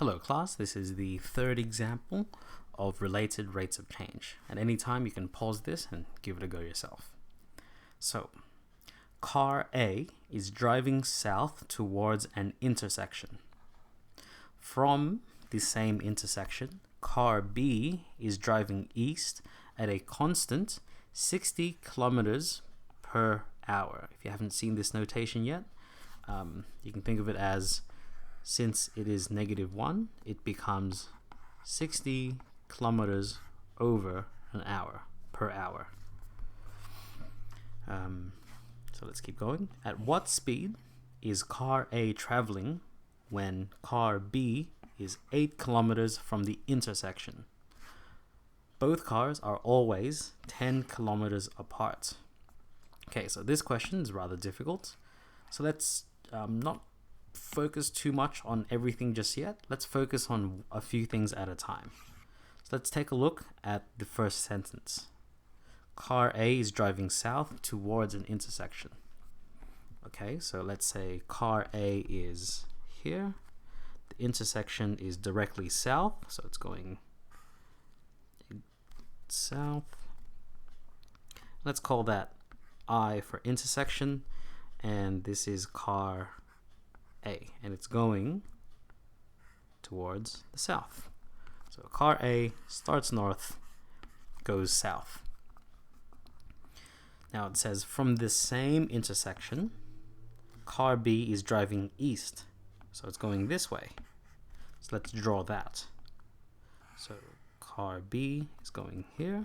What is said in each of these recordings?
Hello class, this is the third example of related rates of change. At any time you can pause this and give it a go yourself. So, car A is driving south towards an intersection. From the same intersection, car B is driving east at a constant 60 kilometers per hour. If you haven't seen this notation yet, you can think of it as since it is -1, it becomes 60 kilometers over an hour per hour. So let's keep going. At what speed is car A traveling when car B is 8 kilometers from the intersection? Both cars are always 10 kilometers apart. Okay, so this question is rather difficult. So let's not focus too much on everything just yet. Let's focus on a few things at a time. So let's take a look at the first sentence. Car A is driving south towards an intersection. Okay, so let's say car A is here. The intersection is directly south, so it's going south. Let's call that I for intersection, and this is car A, and it's going towards the south. So car A starts north, goes south. Now it says from the same intersection, car B is driving east. So it's going this way. So let's draw that. So car B is going here.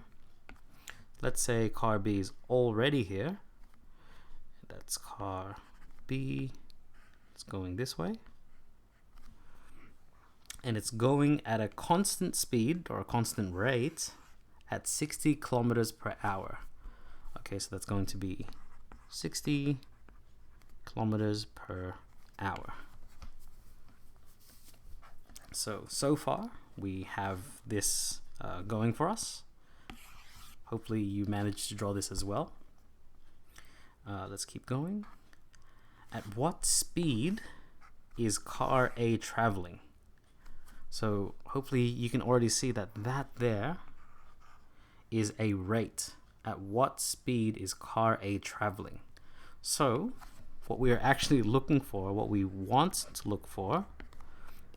Let's say car B is already here. That's car B. It's going this way. And it's going at a constant speed or a constant rate at 60 kilometers per hour. Okay, so that's going to be 60 kilometers per hour. So far we have this going for us. Hopefully you managed to draw this as well. Let's keep going. At what speed is car A traveling? So hopefully you can already see that there is a rate. At what speed is car A traveling? So what we are actually looking for, what we want to look for,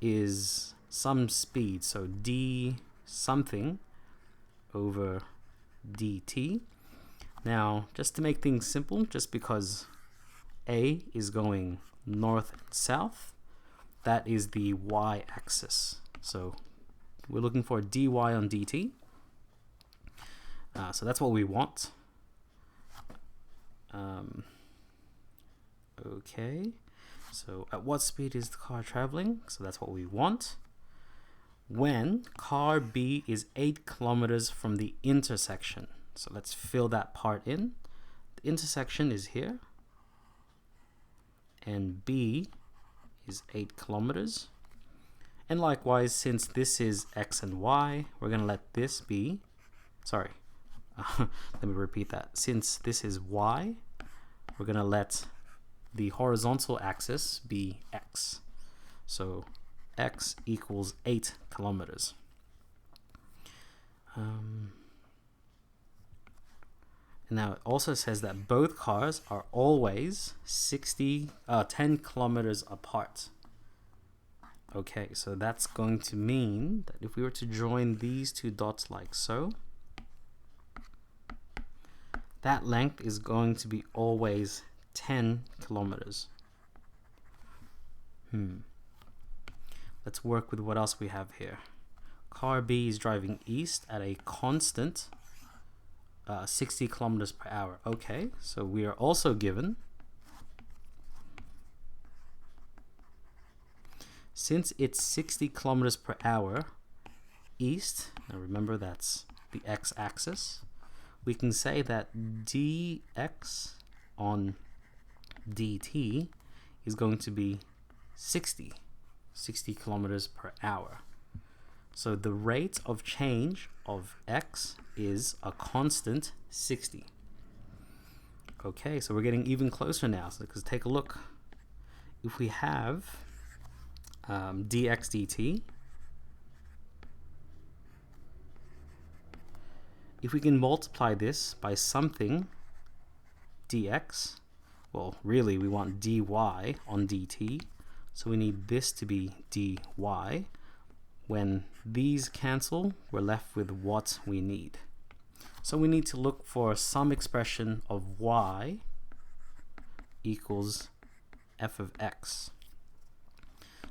is some speed. So d something over dt. Now, just to make things simple, just because A is going north and south, that is the y-axis. So we're looking for dy on dt. So that's what we want. Okay, so at what speed is the car traveling? So that's what we want. When car B is 8 kilometers from the intersection. So let's fill that part in. The intersection is here. And B is 8 kilometers. And likewise, since this is X and Y, we're going to let this be, sorry, let me repeat that. Since this is Y, we're going to let the horizontal axis be X. So X equals 8 kilometers. Now it also says that both cars are always 10 kilometers apart. Okay, so that's going to mean that if we were to join these two dots like so, that length is going to be always 10 kilometers. Let's work with what else we have here. Car B is driving east at a constant 60 kilometers per hour. Okay, so we are also given, since it's 60 kilometers per hour east, now remember that's the x-axis, we can say that dx on dt is going to be 60 kilometers per hour. So the rate of change of x is a constant 60. Okay, so we're getting even closer now. So because take a look. If we have dx dt. If we can multiply this by something dx, well, really we want dy on dt, so we need this to be dy. When these cancel, we're left with what we need. So we need to look for some expression of y equals f of x.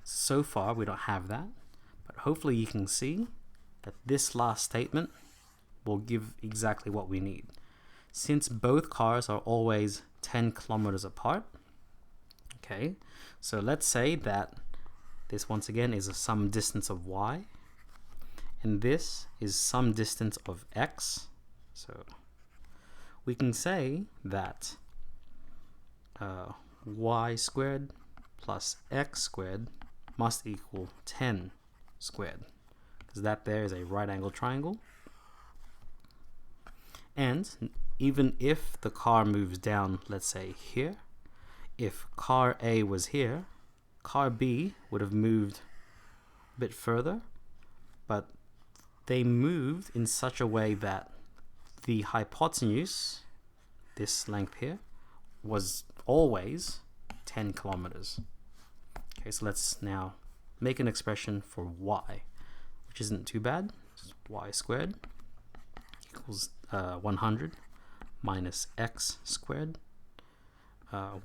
So far we don't have that, but hopefully you can see that this last statement will give exactly what we need. Since both cars are always 10 kilometers apart, okay, so let's say that this once again is some distance of y, and this is some distance of x. So we can say that y squared plus x squared must equal 10 squared, because that there is a right angle triangle. And even if the car moves down, let's say here, if car A was here, car B would have moved a bit further, but they moved in such a way that the hypotenuse, this length here, was always 10 kilometers. Okay, so let's now make an expression for y, which isn't too bad. It's y squared equals 100 minus x squared.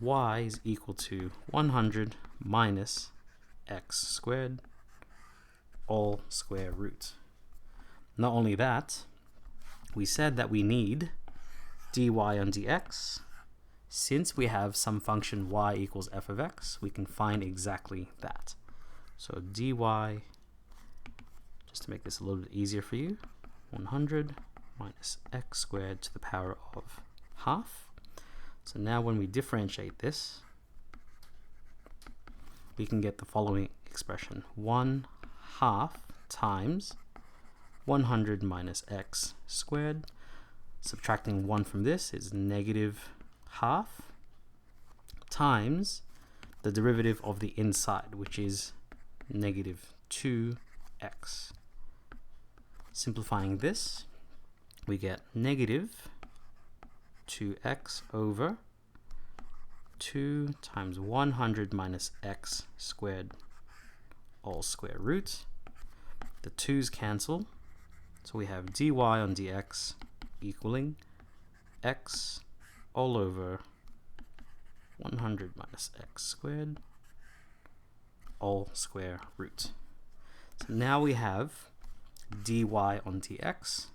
Y is equal to 100 minus x squared, all square root. Not only that, we said that we need dy on dx. Since we have some function y equals f of x, we can find exactly that. So dy, just to make this a little bit easier for you, 100 minus x squared to the power of half. So now when we differentiate this, we can get the following expression: 1/2 times 100 minus x squared. Subtracting 1 from this is -1/2 times the derivative of the inside, which is -2x. Simplifying this, we get -2x over 2 times 100 minus x squared, all square root. The 2's cancel, so we have dy on dx equaling x all over 100 minus x squared, all square root. So now we have dy on dx.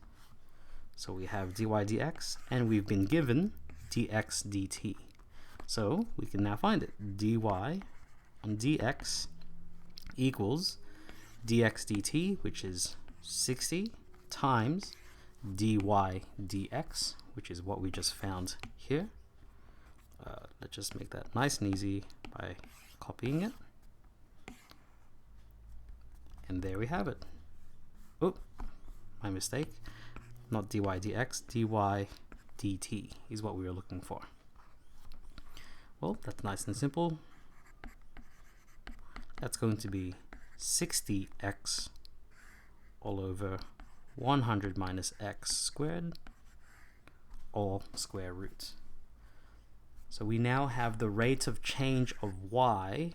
So we have dy dx, and we've been given dx dt. So we can now find it. Dy on dx equals dx dt, which is 60, times dy dx, which is what we just found here. Let's just make that nice and easy by copying it. And there we have it. Oh, my mistake. Not dy dx, dy dt is what we were looking for. Well, that's nice and simple. That's going to be 60x all over 100 minus x squared, all square root. So we now have the rate of change of y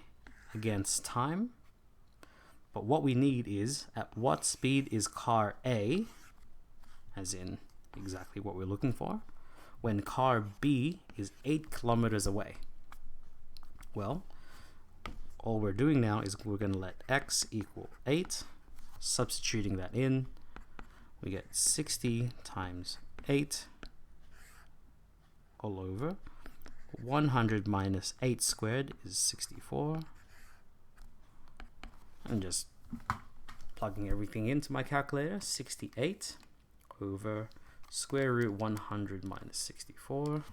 against time. But what we need is, at what speed is car A, as in exactly what we're looking for, when car B is 8 kilometers away? Well, all we're doing now is we're going to let x equal 8, substituting that in. We get 60 times 8 all over 100 minus 8 squared is 64. I'm just plugging everything into my calculator. 68 over square root 100 minus 64.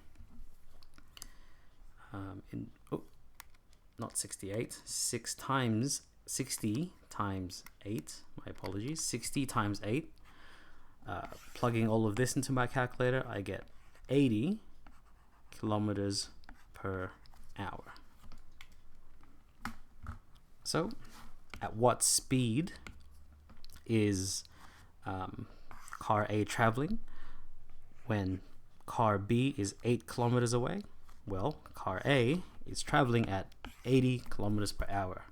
Not 68. 6 times 60 times 8. My apologies. 60 times 8. Plugging all of this into my calculator, I get 80 kilometers per hour. So at what speed is car A traveling when car B is 8 kilometers away? Well, car A is traveling at 80 kilometers per hour.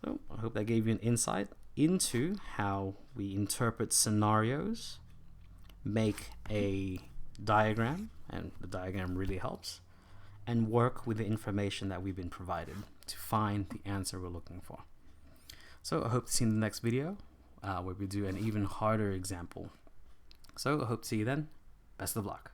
So I hope that gave you an insight into how we interpret scenarios, make a diagram, and the diagram really helps, and work with the information that we've been provided to find the answer we're looking for. So I hope to see you in the next video where we do an even harder example. So I hope to see you then. Best of luck.